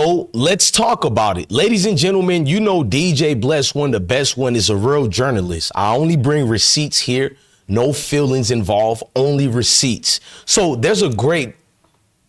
So let's talk about it. Ladies and gentlemen, you know DJ Bless One, the best one, is a real journalist. I only bring receipts here. No feelings involved, only receipts. So there's a great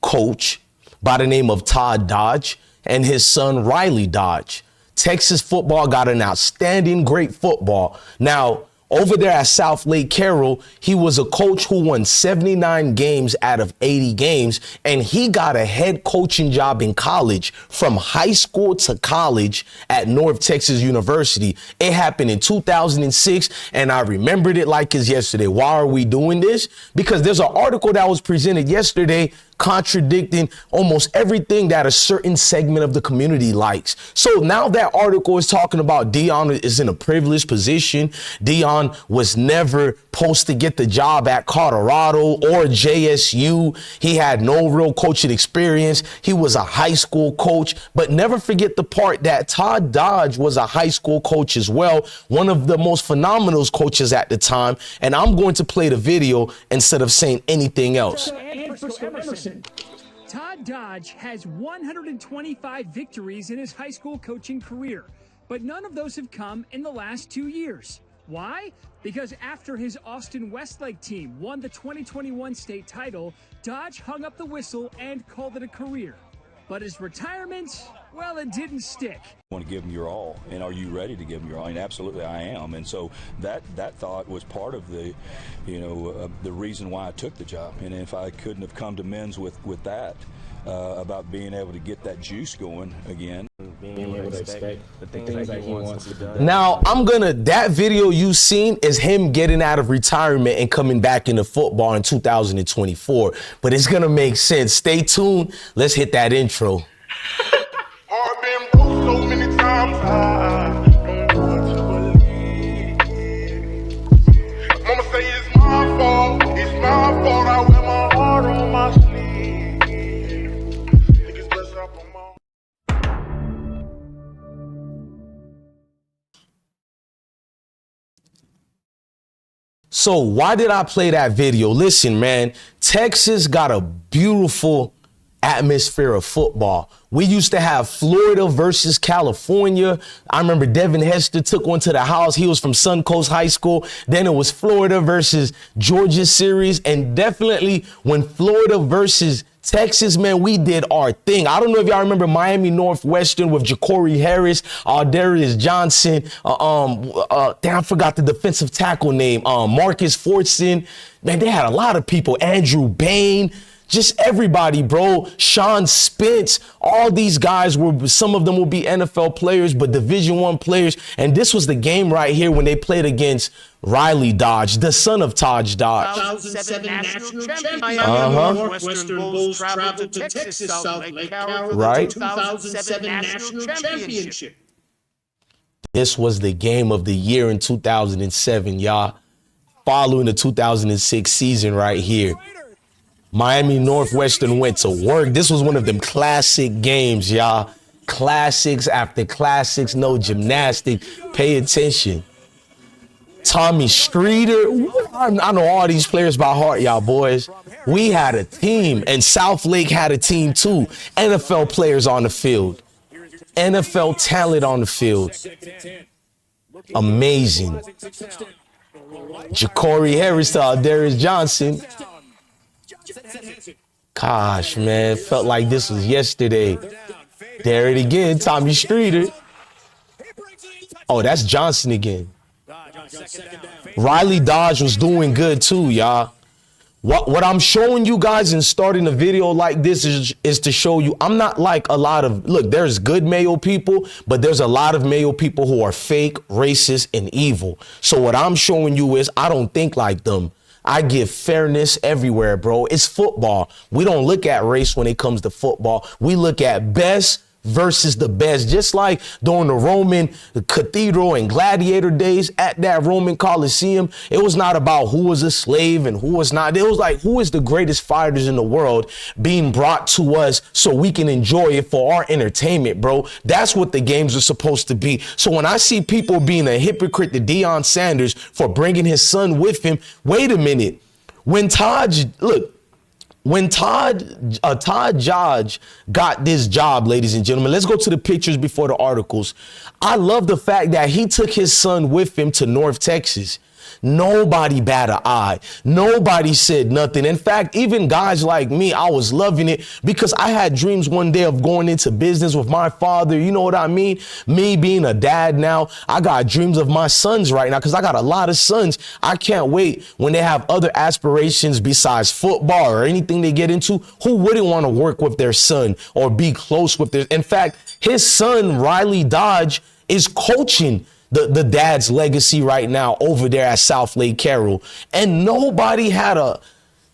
coach by the name of Todd Dodge and his son Riley Dodge. Texas football got an outstanding, great football. Now, over there at Southlake, Carroll, he was a coach who won 79 games out of 80 games, and he got a head coaching job in college from high school to college at North Texas University. It happened in 2006, and I remembered it like it's yesterday. Why are we doing this? Because there's an article that was presented yesterday contradicting almost everything that a certain segment of the community likes. So now that article is talking about DEION is in a privileged position. DEION was never supposed to get the job at Colorado or JSU. He had no real coaching experience. He was a high school coach, but never forget the part that Todd Dodge was a high school coach as well, one of the most phenomenal coaches at the time. And I'm going to play the video instead of saying anything else. Todd Dodge has 125 victories in his high school coaching career, but none of those have come in the last 2 years. Why? Because after his Austin Westlake team won the 2021 state title, Dodge hung up the whistle and called it a career. But his retirement, well, it didn't stick. Want to give them your all, and are you ready to give them your all? And absolutely, I am. And so that thought was part of the, the reason why I took the job. And if I couldn't have come to men's with that, about being able to get that juice going again. Being able to expect the things that he wants to do. Now, that video you seen is him getting out of retirement and coming back into football in 2024. But it's going to make sense. Stay tuned. Let's hit that intro. I've been broke so many times, I don't know what to believe. Mama say it's my fault, I wear my heart on my sleeve. Niggas bless up on my... So why did I play that video? Listen, man, Texas got a beautiful atmosphere of football. We used to have Florida versus California. I remember Devin Hester took one to the house. He was from Suncoast High School. Then it was Florida versus Georgia series. And definitely when Florida versus Texas, man, we did our thing. I don't know if y'all remember Miami Northwestern with Ja'Cory Harris, Darius Johnson. I forgot the defensive tackle name. Marcus Fortson. Man, they had a lot of people. Andrew Bain. Just everybody, bro. Sean Spence, all these guys some of them will be NFL players, but Division I players. And this was the game right here when they played against Riley Dodge, the son of Todd Dodge. 2007 national champion. Northwestern Bulls traveled to Texas, Southlake, Carroll, right. 2007 national championship. This was the game of the year in 2007, y'all. Following the 2006 season right here. Miami Northwestern went to work. This was one of them classic games, y'all. Classics after classics, no gymnastic. Pay attention. Tommy Streeter. I know all these players by heart, y'all boys. We had a team, and Southlake had a team too. NFL players on the field. NFL talent on the field. Amazing. Ja'Cory Harris to Darius Johnson. Gosh, man, felt like this was yesterday. There it again, Tommy Streeter. Oh, that's Johnson again. Riley Dodge was doing good too, y'all. What I'm showing you guys and starting a video like this is to show you I'm not like a lot of, look, there's good Mayo people, but there's a lot of Mayo people who are fake, racist, and evil. So what I'm showing you is I don't think like them. I give fairness everywhere, bro. It's football. We don't look at race when it comes to football. We look at best versus the best. Just like during the Roman cathedral and gladiator days at that Roman Coliseum, it was not about who was a slave and who was not. It was like, who is the greatest fighters in the world being brought to us so we can enjoy it for our entertainment, bro. That's what the games are supposed to be. So when I see people being a hypocrite to Deion Sanders for bringing his son with him, wait a minute. When Todd, look, when Todd Dodge got this job, ladies and gentlemen, let's go to the pictures before the articles. I love the fact that he took his son with him to North Texas. Nobody bat an eye. Nobody said nothing. In fact, even guys like me, I was loving it because I had dreams one day of going into business with my father. You know what I mean? Me being a dad now, I got dreams of my sons right now because I got a lot of sons. I can't wait when they have other aspirations besides football or anything they get into. Who wouldn't want to work with their son or be close with their? In fact, his son, Riley Dodge, is coaching the dad's legacy right now over there at Southlake, Carroll. And nobody had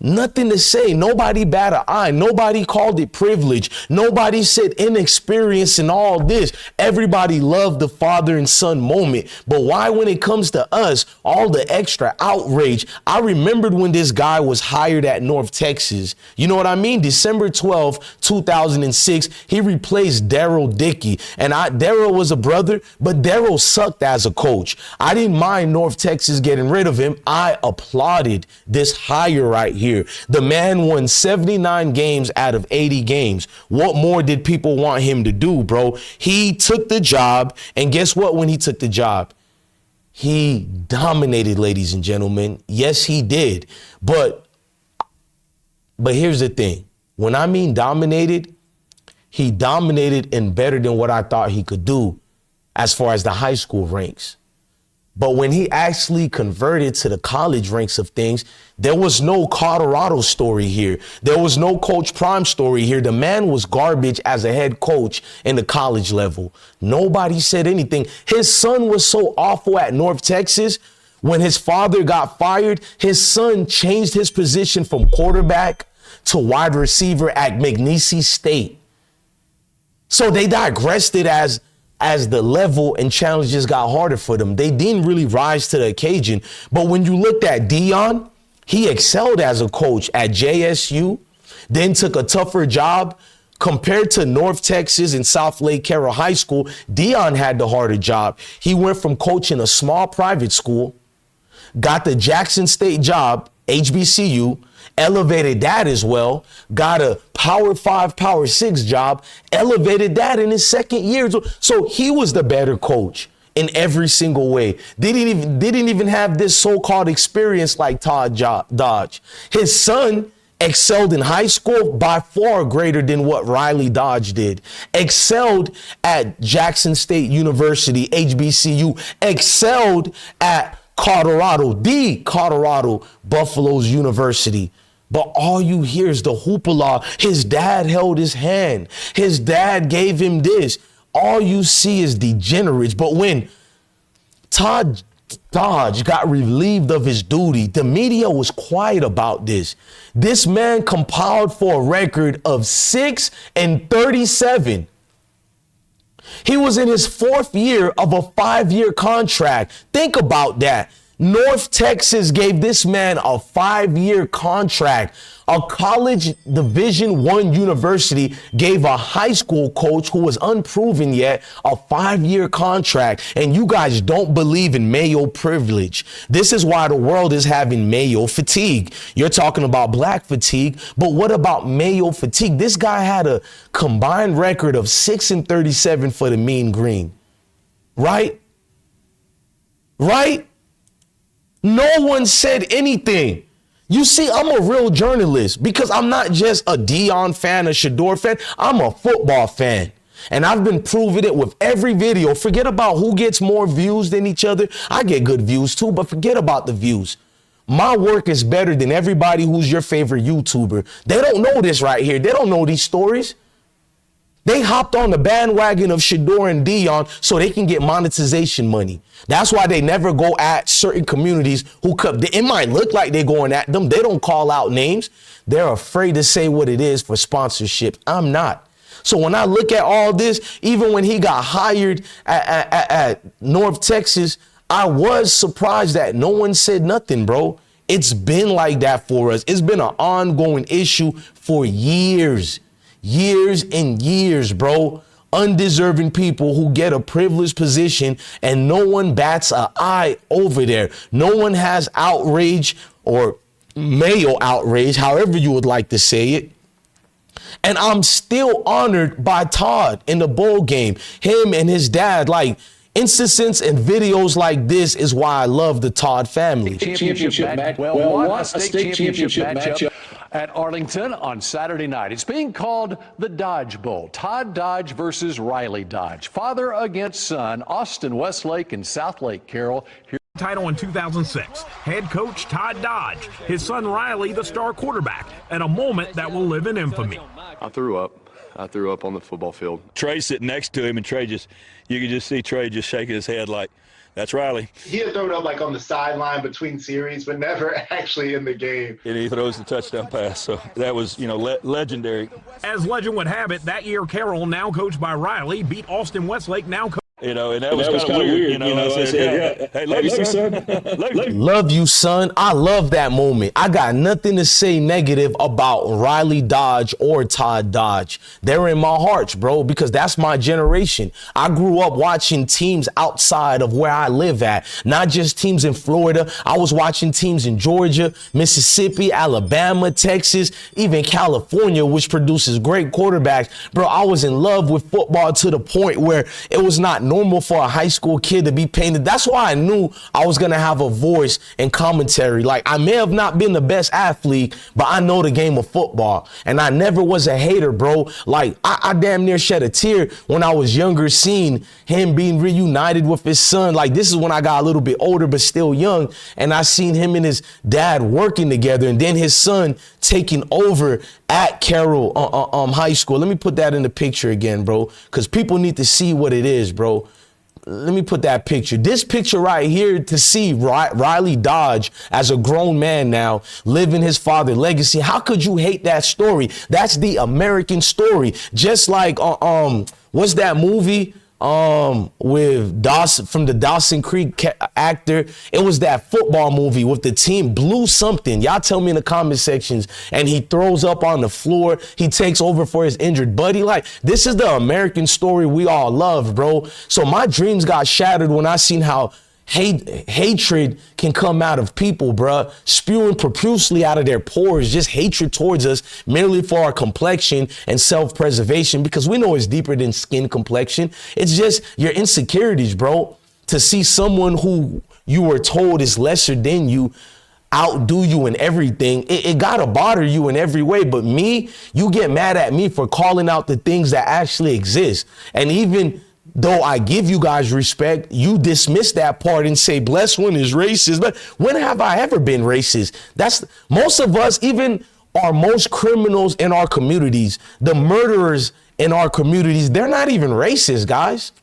nothing to say. Nobody bat an eye. Nobody called it privilege. Nobody said inexperience and all this. Everybody loved the father and son moment. But why, when it comes to us, all the extra outrage? I remembered when this guy was hired at North Texas. You know what I mean? December 12, 2006, he replaced Daryl Dickey. And Daryl was a brother, but Daryl sucked as a coach. I didn't mind North Texas getting rid of him. I applauded this hire right here. The man won 79 games out of 80 games. What more did people want him to do, bro? He took the job, and guess what? When he took the job, he dominated, ladies and gentlemen. Yes, he did. But here's the thing. When I mean dominated, he dominated and better than what I thought he could do as far as the high school ranks. But when he actually converted to the college ranks of things, there was no Colorado story here. There was no Coach Prime story here. The man was garbage as a head coach in the college level. Nobody said anything. His son was so awful at North Texas. When his father got fired, his son changed his position from quarterback to wide receiver at McNeese State. So they digressed it as the level and challenges got harder for them. They didn't really rise to the occasion. But when you looked at DEION, he excelled as a coach at JSU, then took a tougher job. Compared to North Texas and Southlake Carroll High School, DEION had the harder job. He went from coaching a small private school, got the Jackson State job, HBCU, elevated that as well, got a Power 5, Power 6 job, elevated that in his second year. So he was the better coach in every single way. Didn't even have this so-called experience like Todd Dodge. His son excelled in high school by far greater than what Riley Dodge did. Excelled at Jackson State University, HBCU, excelled at Colorado, the Colorado Buffaloes University. But all you hear is the hoopla. His dad held his hand. His dad gave him this. All you see is degenerates. But when Todd Dodge got relieved of his duty, the media was quiet about this. This man compiled for a record of 6-37. He was in his fourth year of a 5-year contract. Think about that. North Texas gave this man a 5-year contract. A college Division I university gave a high school coach who was unproven yet a 5-year contract. And you guys don't believe in Mayo privilege. This is why the world is having Mayo fatigue. You're talking about black fatigue, but what about Mayo fatigue? This guy had a combined record of 6-37 for the Mean Green. Right? Right? No one said anything. You see, I'm a real journalist because I'm not just a DEION fan, a Shedeur fan. I'm a football fan. And I've been proving it with every video. Forget about who gets more views than each other. I get good views too, but forget about the views. My work is better than everybody who's your favorite YouTuber. They don't know this right here. They don't know these stories. They hopped on the bandwagon of Shedeur and DEION so they can get monetization money. That's why they never go at certain communities who could. It might look like they're going at them. They don't call out names. They're afraid to say what it is for sponsorship. I'm not. So when I look at all this, even when he got hired at North Texas, I was surprised that no one said nothing, bro. It's been like that for us. It's been an ongoing issue for years. Years and years, bro. Undeserving people who get a privileged position and no one bats an eye over there. No one has outrage or male outrage, however you would like to say it. And I'm still honored by Todd in the bowl game, him and his dad. Like, instances and videos like this is why I love the Todd family. Championship match. Well, a state championship matchup at Arlington on Saturday night. It's being called the Dodge Bowl. Todd Dodge versus Riley Dodge. Father against son, Austin Westlake and Southlake, Carroll. Title in 2006. Head coach Todd Dodge, his son Riley, the star quarterback, and a moment that will live in infamy. I threw up on the football field. Trey sitting next to him, and you could just see Trey just shaking his head like, that's Riley. He had thrown up like on the sideline between series, but never actually in the game. And he throws the touchdown pass, so that was, legendary. As legend would have it, that year Carroll, now coached by Riley, beat Austin Westlake, now coached. And that was kind of weird. I said, hey, love you, son. Love you, son. I love that moment. I got nothing to say negative about Riley Dodge or Todd Dodge. They're in my hearts, bro, because that's my generation. I grew up watching teams outside of where I live at, not just teams in Florida. I was watching teams in Georgia, Mississippi, Alabama, Texas, even California, which produces great quarterbacks. Bro, I was in love with football to the point where it was not normal for a high school kid to be painted. That's why I knew I was going to have a voice in commentary. Like, I may have not been the best athlete, but I know the game of football. And I never was a hater, bro. Like, I damn near shed a tear when I was younger, seeing him being reunited with his son. Like, this is when I got a little bit older, but still young. And I seen him and his dad working together, and then his son taking over at Carroll High School. Let me put that in the picture again, bro, because people need to see what it is, bro. Let me put that picture. This picture right here, to see Riley Dodge as a grown man now, living his father's legacy. How could you hate that story? That's the American story. Just like, what's that movie? With Dawson, from the Dawson Creek actor. It was that football movie with the team blew something. Y'all tell me in the comment sections. And he throws up on the floor. He takes over for his injured buddy. Like, this is the American story we all love, bro. So my dreams got shattered when I seen how hatred can come out of people, bruh, spewing profusely out of their pores, just hatred towards us merely for our complexion and self-preservation, because we know it's deeper than skin complexion. It's just your insecurities, bro. To see someone who you were told is lesser than you outdo you in everything, it gotta bother you in every way. But me, you get mad at me for calling out the things that actually exist. And even though I give you guys respect, you dismiss that part and say Blessed One is racist. But when have I ever been racist? That's most of us, even our most criminals in our communities, the murderers in our communities, they're not even racist, guys.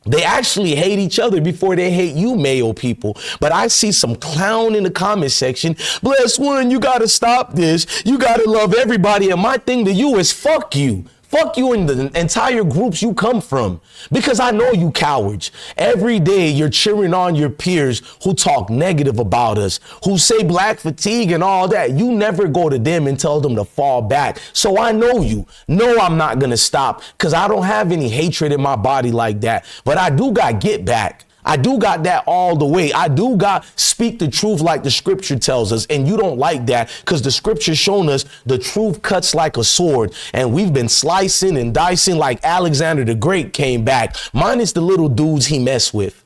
They actually hate each other before they hate you, Mayo people. But I see some clown in the comment section. Blessed One, you gotta stop this. You gotta love everybody. And my thing to you is fuck you. Fuck you and the entire groups you come from, because I know you cowards. Every day you're cheering on your peers who talk negative about us, who say black fatigue and all that. You never go to them and tell them to fall back. So I know you. No, I'm not going to stop, because I don't have any hatred in my body like that. But I do got get back. I do got that all the way. I do got speak the truth like the scripture tells us. And you don't like that, because the scripture's shown us the truth cuts like a sword. And we've been slicing and dicing like Alexander the Great came back, minus the little dudes he messed with.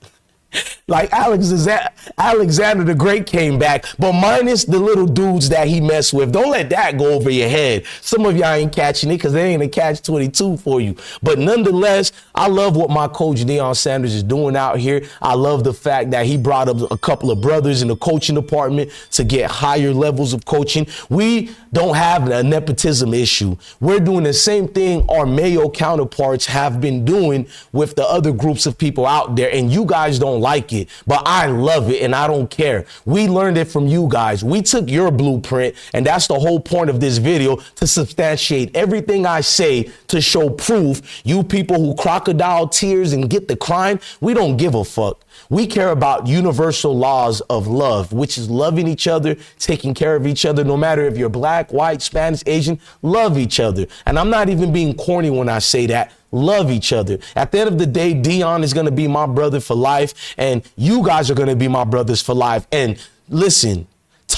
Like Alexander the Great came back, but minus the little dudes that he messed with. Don't let that go over your head. Some of y'all ain't catching it because they ain't a catch-22 for you. But nonetheless, I love what my coach Deion Sanders is doing out here. I love the fact that he brought up a couple of brothers in the coaching department to get higher levels of coaching. We don't have a nepotism issue. We're doing the same thing our Mayo counterparts have been doing with the other groups of people out there, and you guys don't like it, but I love it and I don't care. We learned it from you guys. We took your blueprint, and that's the whole point of this video, to substantiate everything I say, to show proof. You people who crocodile tears and get the crying, we don't give a fuck. We care about universal laws of love, which is loving each other, taking care of each other, no matter if you're black, white, Spanish, Asian, love each other. And I'm not even being corny when I say that. Love each other. At the end of the day, Deion is going to be my brother for life, and you guys are going to be my brothers for life. And listen,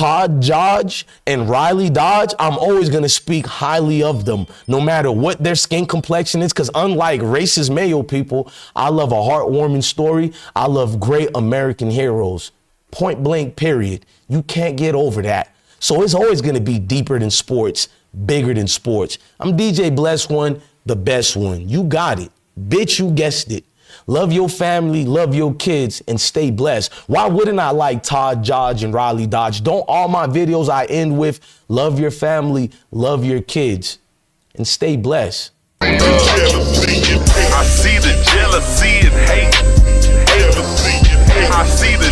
Todd Dodge and Riley Dodge, I'm always going to speak highly of them, no matter what their skin complexion is, because unlike racist Mayo people, I love a heartwarming story. I love great American heroes. Point blank, period. You can't get over that. So it's always going to be deeper than sports, bigger than sports. I'm DJ Bless One, the best one. You got it. Bitch, you guessed it. Love your family, love your kids, and stay blessed. Why wouldn't I like Todd Dodge and Riley Dodge? Don't all my videos I end with love your family, love your kids, and stay blessed. I see the jealousy and hate. I see the